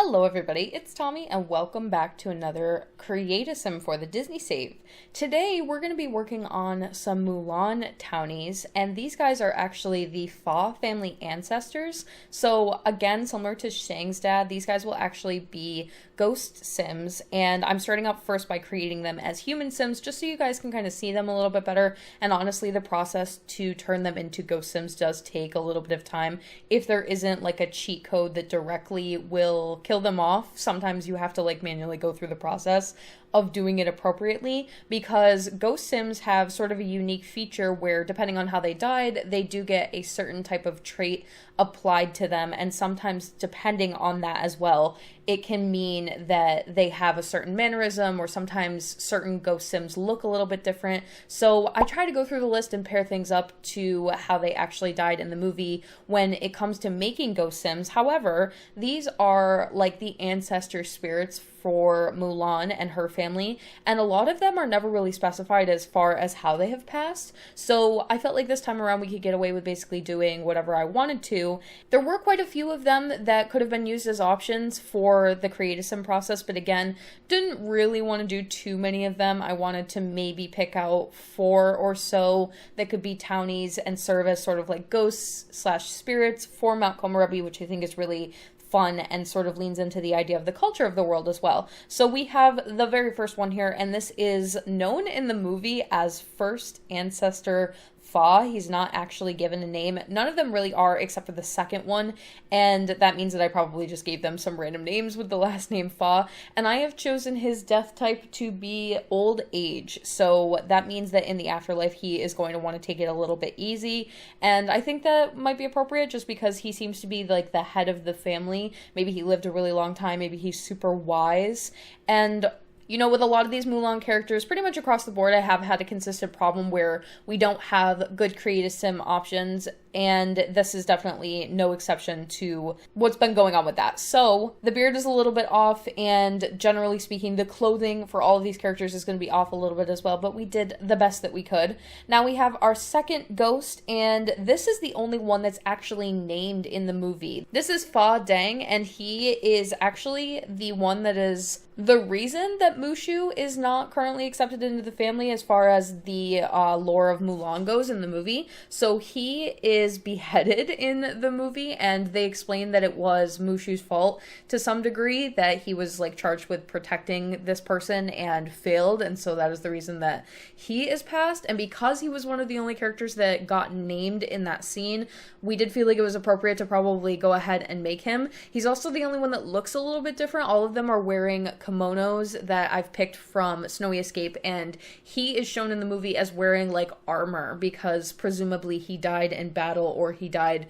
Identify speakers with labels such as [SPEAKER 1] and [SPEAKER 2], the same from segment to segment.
[SPEAKER 1] Hello everybody, it's Tommy and welcome back to another Create-A-Sim for the Disney Save. Today we're going to be working on some Mulan townies, and these guys are actually the Fa family ancestors. So again, similar to Shang's dad, these guys will actually be ghost sims, and I'm starting out first by creating them as human sims just so you guys can kind of see them a little bit better. And honestly, the process to turn them into ghost sims does take a little bit of time. If there isn't like a cheat code that directly will kill them off, sometimes you have to like manually go through the process of doing it appropriately, because ghost sims have sort of a unique feature where depending on how they died, they do get a certain type of trait applied to them, and sometimes depending on that as well, it can mean that they have a certain mannerism, or sometimes certain ghost sims look a little bit different. So I try to go through the list and pair things up to how they actually died in the movie when it comes to making ghost sims. However, these are like the ancestor spirits for Mulan and her family, and a lot of them are never really specified as far as how they have passed. So I felt like this time around we could get away with basically doing whatever I wanted to. There were quite a few of them that could have been used as options for the Create-A-Sim process, but again, didn't really want to do too many of them. I wanted to maybe pick out 4 or so that could be townies and serve as sort of like ghosts slash spirits for Mount Komorebi, which I think is really fun and sort of leans into the idea of the culture of the world as well. So we have the very first one here, and this is known in the movie as First Ancestor Fa. He's not actually given a name. None of them really are except for the second one, and that means that I probably just gave them some random names with the last name Fa. And I have chosen his death type to be old age, so that means that in the afterlife he is going to want to take it a little bit easy, and I think that might be appropriate just because he seems to be like the head of the family. Maybe he lived a really long time, maybe he's super wise. And you know, with a lot of these Mulan characters, pretty much across the board, I have had a consistent problem where we don't have good Create-A-Sim options, and this is definitely no exception to what's been going on with that. So the beard is a little bit off, and generally speaking, the clothing for all of these characters is going to be off a little bit as well, but we did the best that we could. Now we have our second ghost, and this is the only one that's actually named in the movie. This is Fa Dang, and he is actually the one that is the reason that Mushu is not currently accepted into the family as far as the lore of Mulan goes in the movie. So he is beheaded in the movie, and they explain that it was Mushu's fault to some degree, that he was like charged with protecting this person and failed, and so that is the reason that he is passed. And because he was one of the only characters that got named in that scene, we did feel like it was appropriate to probably go ahead and make him. He's also the only one that looks a little bit different. All of them are wearing kimonos that I've picked from Snowy Escape, and he is shown in the movie as wearing like armor because presumably he died in battle, or he died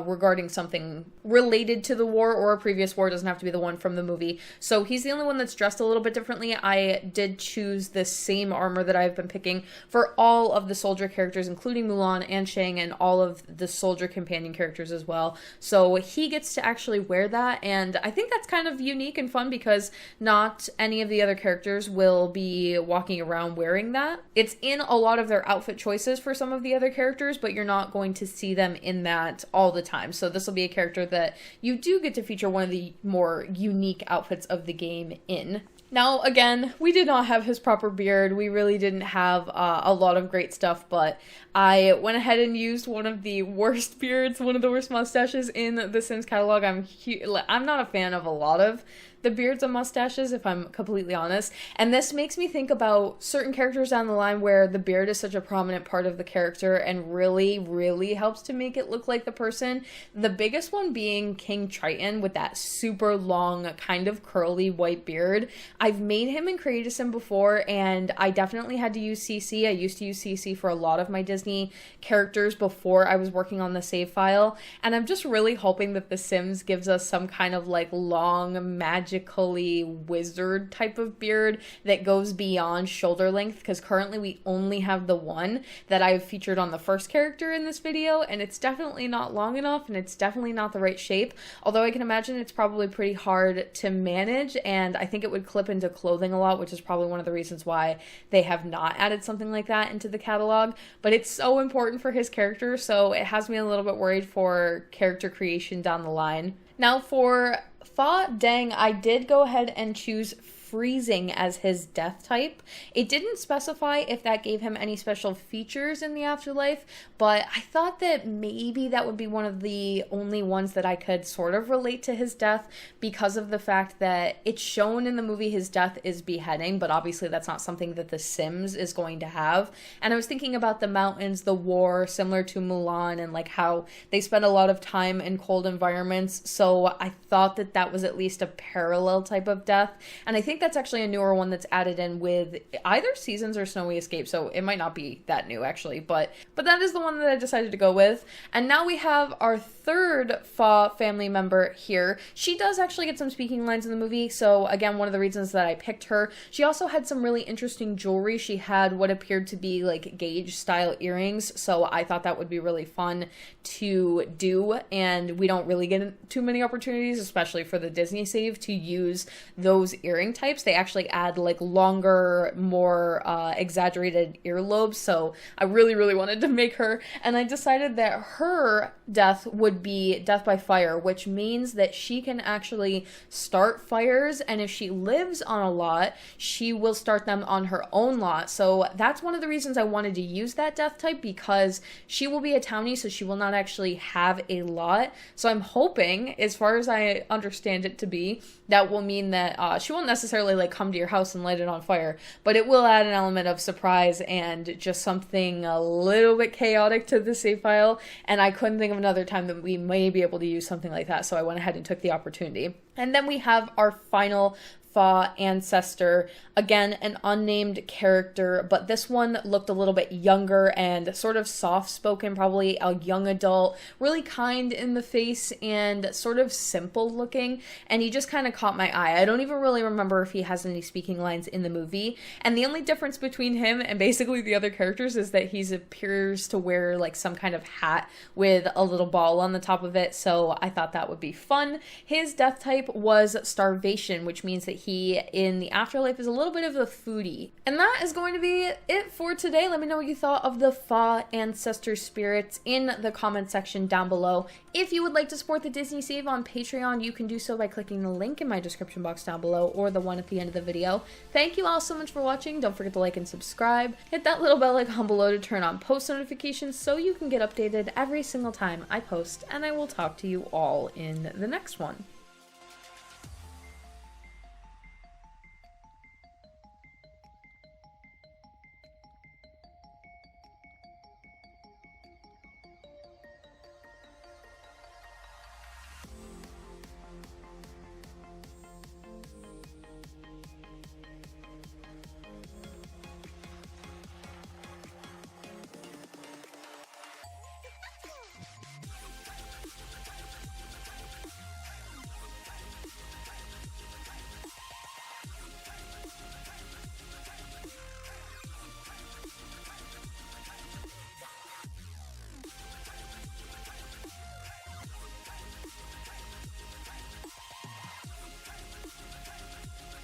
[SPEAKER 1] regarding something related to the war or a previous war. It doesn't have to be the one from the movie. So he's the only one that's dressed a little bit differently. I did choose the same armor that I've been picking for all of the soldier characters, including Mulan and Shang, and all of the soldier companion characters as well. So he gets to actually wear that, and I think that's kind of unique and fun because not any of the other characters will be walking around wearing that. It's in a lot of their outfit choices for some of the other characters, but you're not going to see them in that all the time. So this will be a character that you do get to feature one of the more unique outfits of the game in. Now, again, we did not have his proper beard. We really didn't have a lot of great stuff, but I went ahead and used one of the worst beards, one of the worst mustaches in the Sims catalog. I'm not a fan of a lot of the beards and mustaches, if I'm completely honest. And this makes me think about certain characters down the line where the beard is such a prominent part of the character and really, really helps to make it look like the person. The biggest one being King Triton with that super long, kind of curly white beard. I've made him in Create-A-Sim before, and I definitely had to use CC. I used to use CC for a lot of my Disney characters before I was working on the save file, and I'm just really hoping that The Sims gives us some kind of like long, magically wizard type of beard that goes beyond shoulder length, because currently we only have the one that I've featured on the first character in this video, and it's definitely not long enough, and it's definitely not the right shape, although I can imagine it's probably pretty hard to manage, and I think it would clip into clothing a lot, which is probably one of the reasons why they have not added something like that into the catalog. But it's so important for his character, so it has me a little bit worried for character creation down the line. Now for Fa Deng, I did go ahead and choose freezing as his death type. It didn't specify if that gave him any special features in the afterlife, but I thought that maybe that would be one of the only ones that I could sort of relate to his death, because of the fact that it's shown in the movie his death is beheading, but obviously that's not something that The Sims is going to have. And I was thinking about the mountains, the war, similar to Mulan, and like how they spend a lot of time in cold environments, so I thought that that was at least a parallel type of death. And I think that's actually a newer one that's added in with either Seasons or Snowy Escape, so it might not be that new actually, but that is the one that I decided to go with. And now we have our third Fa family member here. She does actually get some speaking lines in the movie, so again, one of the reasons that I picked her. She also had some really interesting jewelry. She had what appeared to be like gauge style earrings, so I thought that would be really fun to do, and we don't really get too many opportunities, especially for the Disney save, to use those earring types. They actually add like longer, more exaggerated earlobes, so I really wanted to make her, and I decided that her death would be death by fire, which means that she can actually start fires, and if she lives on a lot, she will start them on her own lot. So that's one of the reasons I wanted to use that death type, because she will be a townie, so she will not actually have a lot. So I'm hoping, as far as I understand it to be, that will mean that she won't necessarily like come to your house and light it on fire, but it will add an element of surprise and just something a little bit chaotic to the save file, and I couldn't think of another time that we may be able to use something like that, so I went ahead and took the opportunity. And then we have our final Fa ancestor, again an unnamed character, but this one looked a little bit younger and sort of soft-spoken, probably a young adult, really kind in the face and sort of simple looking, and he just kind of caught my eye. I don't even really remember if he has any speaking lines in the movie, and the only difference between him and basically the other characters is that he appears to wear like some kind of hat with a little ball on the top of it, so I thought that would be fun. His death type was starvation, which means that he in the afterlife is a little bit of a foodie. And that is going to be it for today. Let me know what you thought of the Fa ancestor spirits in the comment section down below. If you would like to support the Disney Save on Patreon, you can do so by clicking the link in my description box down below or the one at the end of the video. Thank you all so much for watching. Don't forget to like and subscribe. Hit that little bell icon below to turn on post notifications so you can get updated every single time I post, and I will talk to you all in the next one.